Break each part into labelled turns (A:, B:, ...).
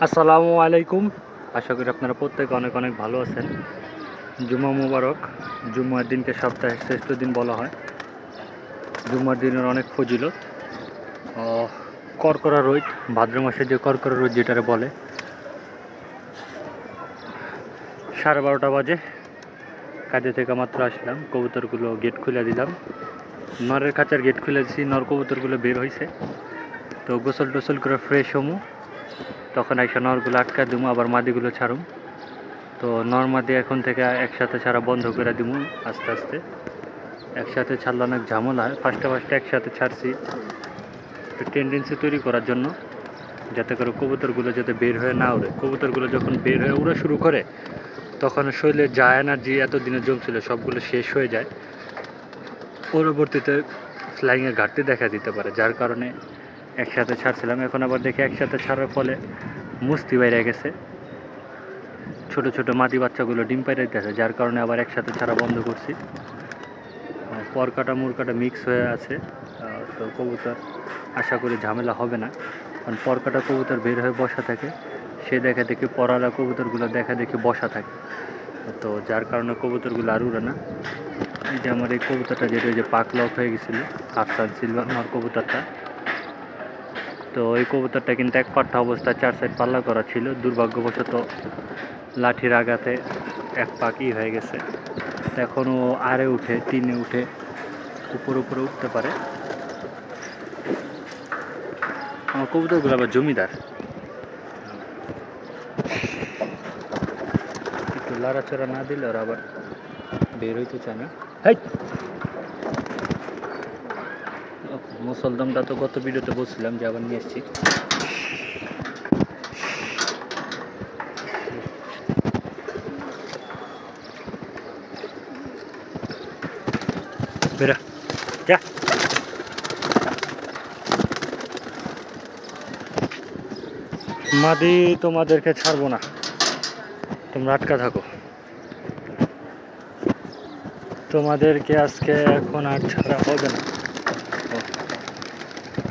A: আসসালামু আলাইকুম। আশা করি আপনারা প্রত্যেকে অনেক অনেক ভালো আছেন। জুমা মুবারক। জুম্মার দিনকে সপ্তাহের শ্রেষ্ঠ দিন বলা হয়। জুম্মার দিনের অনেক ফজিলত। করকরা রোদ, ভাদ্র মাসে যে করকরা রোদ যেটারে বলে, 12:30 বাজে। কাজে থেকে মাত্র আসলাম, কবুতরগুলো গেট খুলে দিলাম। নরের খাঁচার গেট খুলে দিছি, নর কবুতরগুলো বের হয়েছে। তো গোসল টোসল করে ফ্রেশ হমু, তখন একটা নরগুলো আটকা দিমু, আবার মাদিগুলো ছাড়ুম। তো নর্মাদি এখন থেকে একসাথে ছাড়া বন্ধ করে দিব আস্তে আস্তে। একসাথে ছাড়লে অনেক ঝামেলা হয়। ফার্স্টে একসাথে ছাড়ছি একটু টেন্ডেন্সি তৈরি করার জন্য, যাতে করে কবুতরগুলো যাতে বের হয়ে না উড়ে। কবুতরগুলো যখন বের হয়ে উড়া শুরু করে, তখন শরীরে যা এনার্জি এতদিনে জমছিল সবগুলো শেষ হয়ে যায়। পরবর্তীতে ফ্লাইংয়ের ঘাটতি দেখা দিতে পারে, যার কারণে একসাথে ছাড়ছিলাম। এখন আবার দেখি একসাথে ছাড়ার ফলে মুস্তি বাইরে গেছে, ছোট ছোট মাদি বাচ্চাগুলো ডিম পাইরাইতেছে, যার কারণে আবার একসাথে ছাড়া বন্ধ করছি। পরকাটা মুরকাটা মিক্স হয়ে আছে। তো কবুতর আশা করি ঝামেলা হবে না, কারণ পরকাটা কবুতর বের হয়ে বসা থাকে, সে দেখা দেখি পরালা কবুতরগুলো দেখা দেখি বসা থাকে। তো যার কারণে কবুতরগুলো আর উড়ে না। এই যে আমার এই কবুতরটা, যেটা যে পাক লক হয়ে গেছিলো, আফসান সিলভার আমার কবুতরটা। তো এই কবুতরটা কিন্তু এক পাট্টা অবস্থায় 4 সাইড পাল্লা করা ছিল, দুর্ভাগ্যবশত লাঠির আঘাতে এক পাকই হয়ে গেছে। এখনও আরে উঠে, 3-এ উঠে উপরে উঠতে পারে। আমার কবুতরগুলো আবার জমিদার, একটু লড়াচড়া না দিলে ওরা আবার বের হইতে চায় না। হেই, মুসলদমটা তো গত ভিডিওতে বলছিলাম যে আবার নিয়ে এসছি। বেরা যা, মাদি তোমাদেরকে ছাড়বো না, তোমরা আটকা থাকো। তোমাদেরকে আজকে এখন আর ছাড়া হবে না।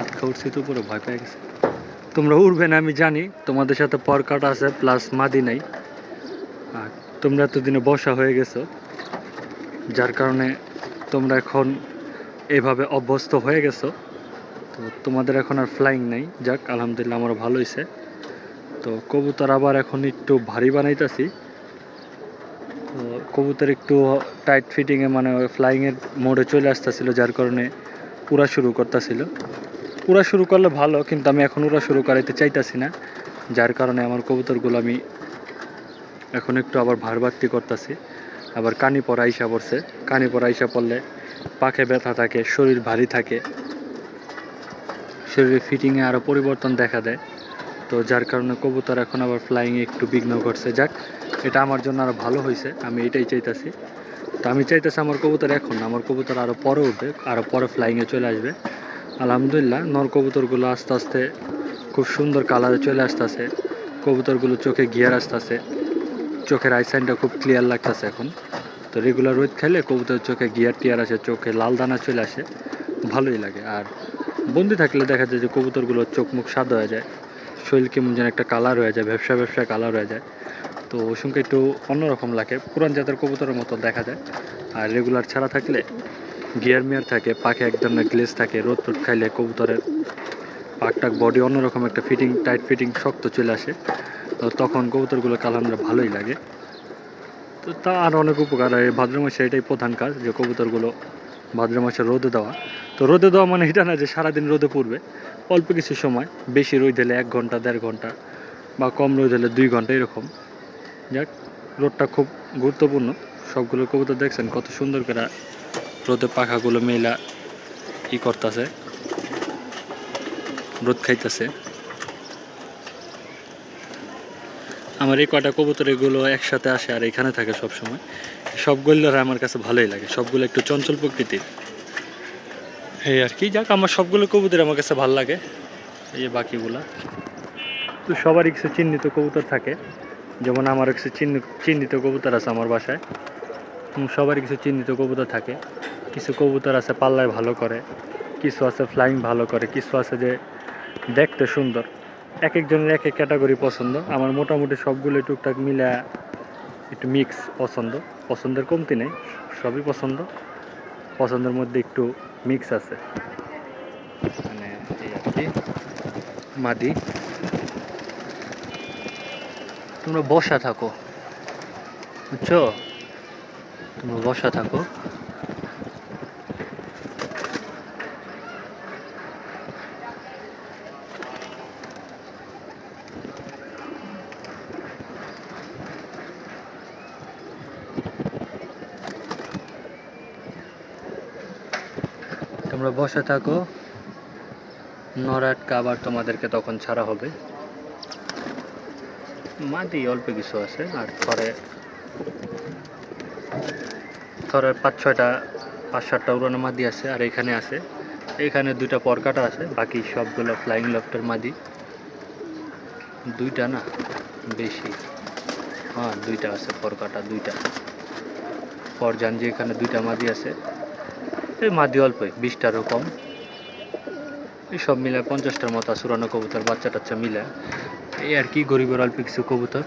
A: আটকা উঠছি তো পুরো ভয় পেয়ে গেছে। তোমরা উঠবে না আমি জানি, তোমাদের সাথে পরকাটা আছে প্লাস মাদি নাই, আর তোমরা এতদিনে বসা হয়ে গেছো, যার কারণে তোমরা এখন এভাবে অভ্যস্ত হয়ে গেছো। তো তোমাদের এখন আর ফ্লাইং নাই, যাক আলহামদুলিল্লাহ আমার ভালো হয়েছে। তো কবুতর আবার এখন একটু ভারী বানাইতেছি। তো কবুতর একটু টাইট ফিটিংয়ে, মানে ফ্লাইংয়ের মোডে চলে আসতেছিল, যার কারণে উড়া শুরু করতেছিল। উড়া শুরু করলে ভালো, কিন্তু আমি এখন উড়া শুরু করাইতে চাইতেছি না, যার কারণে আমার কবুতরগুলো আমি এখন একটু আবার ভার বাড়তি করতেছি। আবার কানি পরা আইসা পড়ছে, কানি পরা আইসা পড়লে পাখে ব্যথা থাকে, শরীর ভারী থাকে, শরীরের ফিটিংয়ে আরও পরিবর্তন দেখা দেয়। তো যার কারণে কবুতর এখন আবার ফ্লাইংয়ে একটু বিঘ্ন ঘটছে। যাক, এটা আমার জন্য আরও ভালো হয়েছে, আমি এটাই চাইতেছি। তো আমি চাইতেছি আমার কবুতর এখন, আমার কবুতর আরও পরে উঠবে, আরও পরে ফ্লাইংয়ে চলে আসবে। আলহামদুলিল্লাহ নর কবুতরগুলো আস্তে আস্তে খুব সুন্দর কালারে চলে আসতেছে। কবুতরগুলো চোখে গিয়ার আসতেছে, চোখের আইসাইনটা খুব ক্লিয়ার লাগতেছে এখন। তো রেগুলার রোদ খেলে কবুতরের চোখে গিয়ার টিয়ার আসে, চোখে লাল দানা চলে আসে, ভালোই লাগে। আর বন্দি থাকলে দেখা যায় যে কবুতরগুলোর চোখ মুখ সাদা হয়ে যায়, শরীর কেমন যেন একটা কালার হয়ে যায়, ব্যবসা কালার হয়ে যায়। তো ওই সঙ্গে একটু অন্যরকম লাগে, পুরান জাতের কবুতরের মতো দেখা যায়। আর রেগুলার ছাড়া থাকলে গিয়ার মিয়ার থাকে, পাখে এক ধরনের গ্লেজ থাকে, রোদ টোদ খাইলে কবুতরের পাকটাক বডি অন্যরকম একটা ফিটিং, টাইট ফিটিং শক্ত চলে আসে। তো তখন কবুতরগুলো কালার ভালোই লাগে। তো তা আর অনেক উপকার। আর এই ভাদ্র মাসে এটাই প্রধান কাজ, যে কবুতরগুলো ভাদ্র মাসে রোদে দেওয়া। তো রোদে দেওয়া মানে এটা না যে সারাদিন রোদে পড়বে, অল্প কিছু সময়, বেশি রোদ হলে 1 ঘন্টা 1.5 ঘন্টা, বা কম রোদ হলে 2 ঘন্টা এরকম। যাক, রোদটা খুব গুরুত্বপূর্ণ। সবগুলো কবুতর দেখছেন কত সুন্দর করে রোদে পাখাগুলো মেলা করতেছে, রোদ খাইতেছে। আমার এই কটা কবুতর এগুলো একসাথে আসে আর এখানে থাকে সব সময়। সবগুলো আমার কাছে ভালোই লাগে, সবগুলো একটু চঞ্চল প্রকৃতির, এই আর কি। যাক, আমার সবগুলো কবুতর আমার কাছে ভালো লাগে। এই বাকিগুলা তো সবারই কিছু চিহ্নিত কবুতর থাকে, যেমন আমার কিছু চিহ্নিত কবুতর আছে আমার বাসায়। সবারই কিছু চিহ্নিত কবুতর থাকে। কিছু কবুতর আছে পাল্লায় ভালো করে, কিছু আছে ফ্লাইং ভালো করে, কিছু আছে যে দেখতে সুন্দর। এক একজনের এক এক ক্যাটাগরি পছন্দ। আমার মোটামুটি সবগুলো টুকটাক মিলা একটু মিক্স পছন্দ, পছন্দের কমতি নেই, সবই পছন্দ, পছন্দের মধ্যে একটু মিক্স আছে, মানে এই আর কি। মাদি তোমরা বসা থাকো, বুঝছো, তোমরা বসা থাকো। তোমরা বসে থাকো, নরাটকা আবার তোমাদেরকে তখন ছাড়া হবে। মাদি অল্প কিছু আছে, আর থরে থরে 5-6টা উড়ানো মাদি আছে, আর এখানে আছে, এখানে 2টা পরকাটা আছে, বাকি সবগুলো ফ্লাইং লফটের মাদি। 2টা না বেশি, হ্যাঁ 2টা আছে পরকাটা, 2টা পরজান, যে এখানে 2টা মাদি আছে। এই মাদি অল্পই, 20টারও কম, এই সব মিলে 50টার মতো আছে উড়ানো কবুতর, বাচ্চা টাচ্চা মিলে এই আর কি, গরিবের অল্প কিছু কবুতর।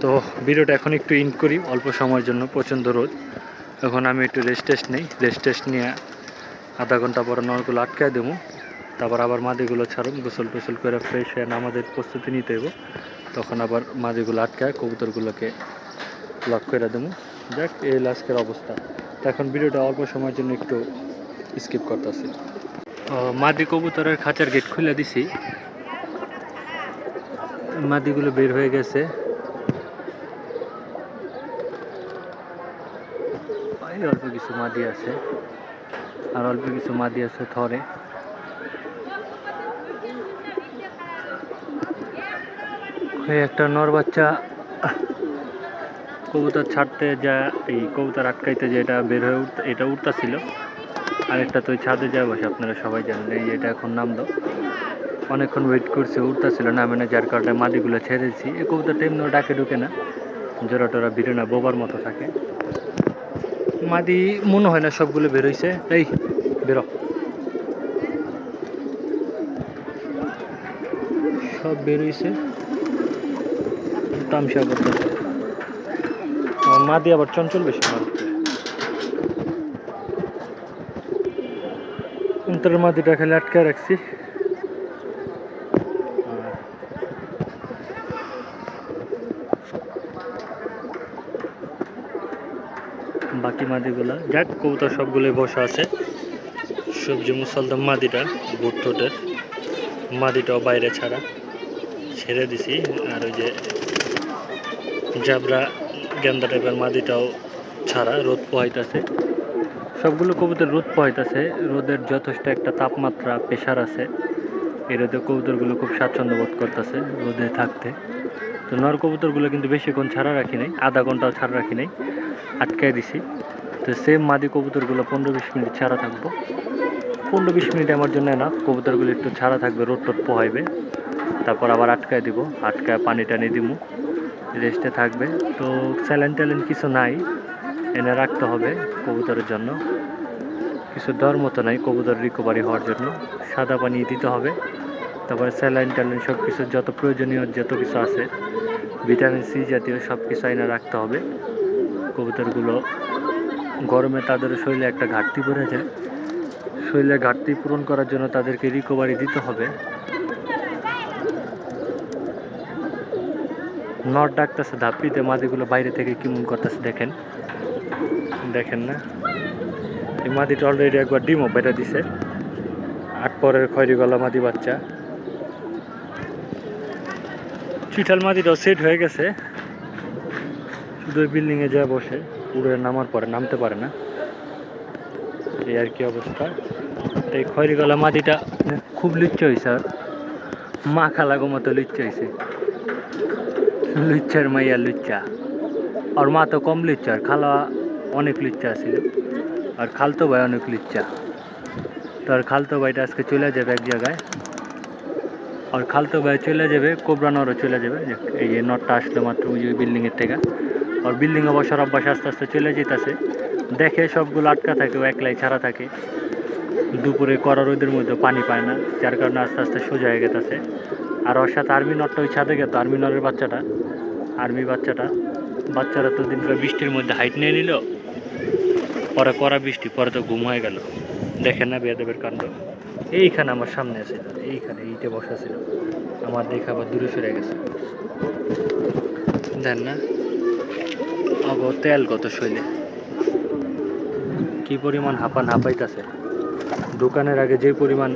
A: তো ভিডিওটা এখন একটু ইন্ড করি, অল্প সময়ের জন্য, প্রচণ্ড রোদ। এখন আমি একটু রেস্ট টেস্ট নিই, রেস্ট টেস্ট নিয়ে আধা ঘন্টা পরে নলগুলো আটকায় দেবো, তারপর আবার মাদিগুলো ছাড়ুন, গোসল টোসল করে ফ্রেশ হয়ে আমাদের প্রস্তুতি নিতে দেবো, তখন আবার মাদিগুলো আটকায় কবুতরগুলোকে লক করে দেবো। যাক, এই আজকের অবস্থা। তো এখন ভিডিওটা অল্প সময়ের জন্য একটু স্কিপ করতেছি। মাদি কবুতরের খাঁচার গেট খুলে দিছি, মাদিগুলো বের হয়ে গেছে। অল্প কিছু মাদি আছে, আর অল্প কিছু মাদি আছে থরে। একটা নর বাচ্চা কবুতর ছাড়তে যা, এই কবুতর আটকাইতে যে এটা বের হয়ে এটা উঠতেছিল, আর একটা তো ছাদে যায় বসে, আপনারা সবাই জানেন। এই এটা এখন নামলো, অনেকক্ষণ ওয়েট করছে, উঠতেছিল নামে না, যার কারণে মাদিগুলো ছেড়ে দিচ্ছি। এই কবুতরটা এমনি ডাকে ঢুকে না, জোড়া টোরা ভিড়ে না, বোবার মতো থাকে। মাদি মনে হয় না সবগুলো বেরোইছে, এই বেরো, সব বেরোইছে, তামসা করতেছে। মাদি আবার চঞ্চল বেশি, অন্তরের মাদিটা খালি আটকে রাখছি। বাকি মাদিগুলা যাক, কবুতর সবগুলোই বসা আছে। সবজি মুসলদম মাদিটা ভুট্টোটের মাদিটাও বাইরে ছাড়া, ছেড়ে দিছি। আর ওই যে জাবরা গেন্দা টাইপের মাদিটাও ছাড়া, রোদ পোহাইতেছে। সবগুলো কবুতর রোদ পোহাইতেছে, রোদের যথেষ্ট একটা তাপমাত্রা প্রেশার আছে, এই রোদে কবুতরগুলো খুব স্বাচ্ছন্দ্য বোধ করতেছে রোদে থাকতে। তো নর কবুতরগুলো কিন্তু বেশিক্ষণ ছাড়া রাখি নাই, আধা ঘন্টাও ছাড়া রাখি নাই, আটকাই দিছি। তো সেম মাদি কবুতরগুলো 15-20 মিনিট ছাড়া থাকবো, 15-20 মিনিট আমার জন্য না, কবুতরগুলো একটু ছাড়া থাকবে, রোদ টোদ পোহাইবে, তারপর আবার আটকায় দিব, আটকায় পানি টানি দিব, রেস্টে থাকবে। তো স্যালাইন ট্যালাইন কিছু নাই, এনে রাখতে হবে কবুতরের জন্য, কিছু দেওয়ার মতো নাই কবুতর রিকভারি হওয়ার জন্য, সাদা পানি দিতে হবে, তারপরে স্যালাইন ট্যালাইন সব কিছু যত প্রয়োজনীয় যত কিছু আছে, ভিটামিন সি জাতীয় সব কিছু এনে রাখতে হবে। কবুতরগুলো গরমে তাদের শরীরে একটা ঘাটতি পড়ে যায়, শরীরের ঘাটতি পূরণ করার জন্য তাদেরকে রিকভারি দিতে হবে। নট ডাকতেছে ধাপ্পিতে, মাদিগুলো বাইরে থেকে কেমন করতেছে দেখেন, দেখেন না, এই মাদিটা অলরেডি একবার ডিমও বেটা দিছে, 8 পরের খয়রি গলা মাদি বাচ্চা। চিঠাল মাদিটাও সেট হয়ে গেছে, শুধু ওই বিল্ডিংয়ে যায় বসে, উড়ে নামার পরে নামতে পারে না, এই আর কি অবস্থা। তো এই খয়রি গলা মাদিটা খুব লুচ্চা হয়েছে, আর মাখা লাগো মতো লুচ্চা হয়েছে, লুচ্চার মাইয়া লুচ্চা, আর মা তো কম লুচ্চা, আর খালা অনেক লুচ্চা আছে, আর খালতো ভাই অনেক লুচ্চা। তো আর খালতো ভাইটা আজকে চলে যাবে এক জায়গায়, আর খালতো ভাই চলে যাবে, কোবরা নরও চলে যাবে। এই যে নটটা আসলো মাত্র ওই বিল্ডিংয়ের থেকে, আর বিল্ডিংয়ে বসার অভ্যাস আস্তে আস্তে চলে যেতেছে, দেখে সবগুলো আটকা থাকে, ও একলাই ছাড়া থাকে, দুপুরে কড়া রোদের মধ্যে পানি পায় না, যার কারণে আস্তে আস্তে সোজা হয়ে গেছে। আর ওর সাথে আর্মি নটটা ওই ছাদে গেত, আর্মি নরের বাচ্চাটা, আর্মি বাচ্চারা তো দিন করে বৃষ্টির মধ্যে হাইট নিয়ে নিল, পরে কড়া বৃষ্টি, পরে তো ঘুম হয়ে গেল। দেখেন না বেয়াদবের কাণ্ড। এইখানে আমার সামনে আছে, এইখানে এইটে বসা ছিল, আমার দেখে আবার দূরে সরে গেছে। দেন না তেল কত শৈলে, কি পরিমাণ হাঁপাইতেছে। দোকানের আগে যে পরিমাণ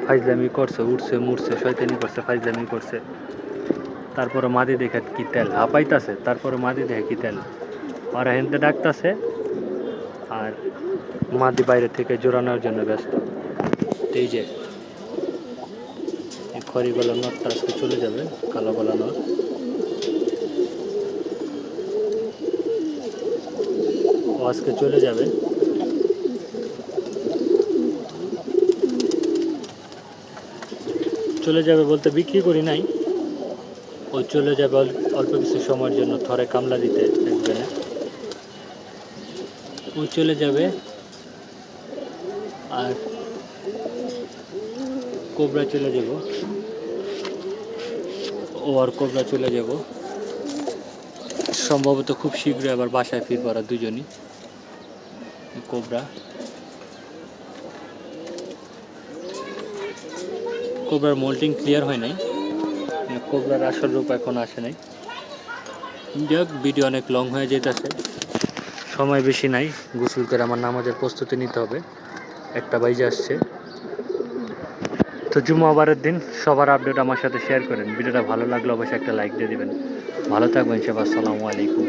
A: ফাইজলামি করছে, উঠছে মুড়ছে, শয়তানি করছে, ফাইজলামি করছে, তারপরে মাদি দেখে কি তেল হাঁপাইতেছে, তারপরে মাদি দেখে কি তেল, আর হেনতে ডাকতেছে, আর মাদি বাইরে থেকে জোরানোর জন্য ব্যস্ত। এই যে খড়ি গলা নটটা আজকে চলে যাবে, কালো গলা নট। ও আজকে চলে যাবে। চলে যাবে বলতে বিক্রি করি নাই, ও চলে যাবে অল্প কিছু সময়ের জন্য, থরে কামলা দিতে একজনে। ও চলে যাবে, আর কোবরা চলে যাব, ও আর কোবরা চলে যাব সম্ভবত খুব শীঘ্রই। আবার বাসায় ফিরবো ওরা দুজনই। কোবরার মোল্টিং ক্লিয়ার হয় নাই, কোবরার আসল রূপ এখন আসে নাই। যাক, ভিডিও অনেক লং হয়ে যেতেছে, সময় বেশি নাই, গোসল করে আমার নামাজের প্রস্তুতি নিতে হবে, 1টা বাজে আসছে। তো জুম্মাবারের দিন সবার আপডেট আমার সাথে শেয়ার করেন। ভিডিওটা ভালো লাগলে অবশ্যই একটা লাইক দিয়ে দিবেন। ভালো থাকবেন সবাই, আসসালামু আলাইকুম।